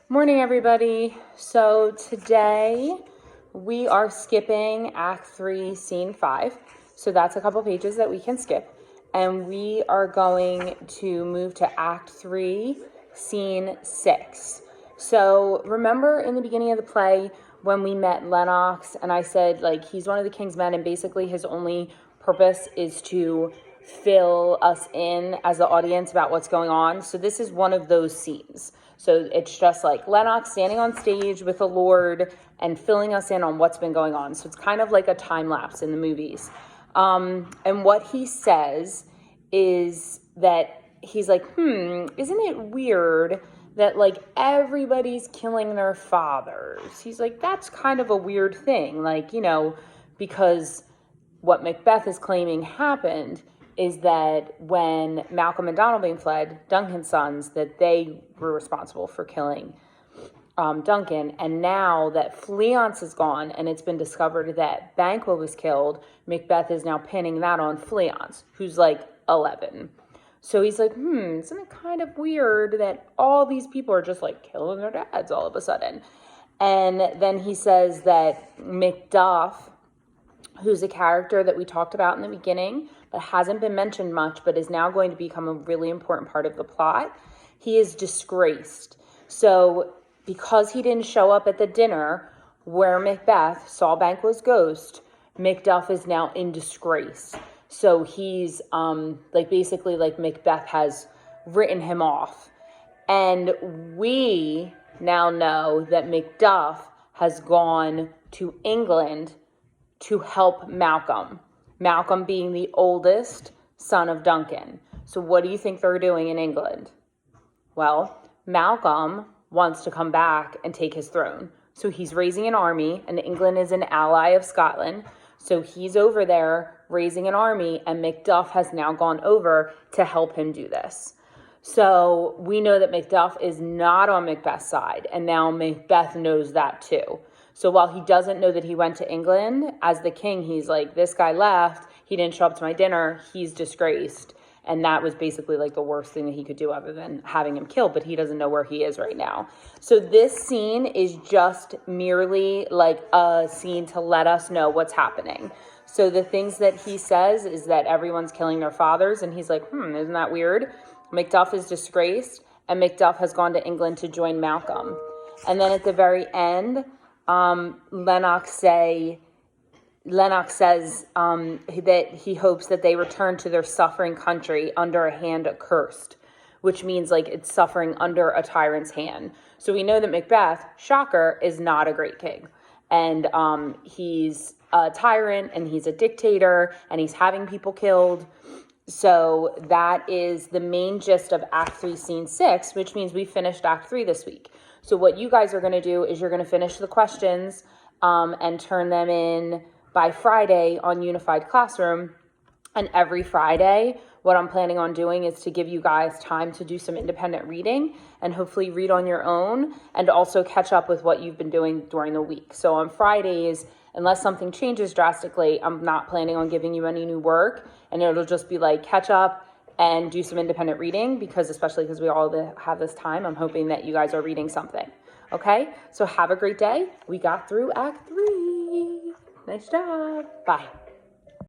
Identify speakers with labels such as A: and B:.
A: Morning, everybody. So today we are skipping Act 3, Scene 5. So that's a couple pages that we can skip. And we are going to move to Act 3, Scene 6. So remember in the beginning of the play when we met Lennox and I said, he's one of the king's men and basically his only purpose is to fill us in as the audience about what's going on. So this is one of those scenes. So it's just like Lennox standing on stage with the Lord and filling us in on what's been going on. So it's kind of like a time lapse in the movies. And what he says is that he's like, isn't it weird that everybody's killing their fathers? He's like, that's kind of a weird thing. Because what Macbeth is claiming happened is that when Malcolm and Donalbain fled, Duncan's sons, that they were responsible for killing Duncan. And now that Fleance is gone and it's been discovered that Banquo was killed, Macbeth is now pinning that on Fleance, who's 11. So he's like, isn't it kind of weird that all these people are just killing their dads all of a sudden? And then he says that Macduff, who's a character that we talked about in the beginning, but hasn't been mentioned much, but is now going to become a really important part of the plot. He is disgraced. So because he didn't show up at the dinner where Macbeth saw Banquo's ghost, Macduff is now in disgrace. So he's basically Macbeth has written him off. And we now know that Macduff has gone to England to help Malcolm. Malcolm being the oldest son of Duncan. So what do you think they're doing in England? Well, Malcolm wants to come back and take his throne. So he's raising an army, and England is an ally of Scotland. So he's over there raising an army, and Macduff has now gone over to help him do this. So we know that Macduff is not on Macbeth's side, and now Macbeth knows that too. So while he doesn't know that he went to England, as the king, he's like, this guy left, he didn't show up to my dinner, he's disgraced. And that was basically the worst thing that he could do other than having him killed, but he doesn't know where he is right now. So this scene is just merely a scene to let us know what's happening. So the things that he says is that everyone's killing their fathers, and he's like, isn't that weird? Macduff is disgraced, and Macduff has gone to England to join Malcolm. And then at the very end, Lennox says that he hopes that they return to their suffering country under a hand accursed, which means it's suffering under a tyrant's hand. So we know that Macbeth, shocker, is not a great king. And he's a tyrant and he's a dictator and he's having people killed. So that is the main gist of Act 3, Scene 6, which means we finished Act 3 this week. So what you guys are going to do is you're going to finish the questions and turn them in by Friday on Unified Classroom. And every Friday, what I'm planning on doing is to give you guys time to do some independent reading and hopefully read on your own and also catch up with what you've been doing during the week. So on Fridays, unless something changes drastically, I'm not planning on giving you any new work, and it'll just be catch up and do some independent reading, especially because we all have this time, I'm hoping that you guys are reading something. Okay, so have a great day. We got through Act 3. Nice job. Bye.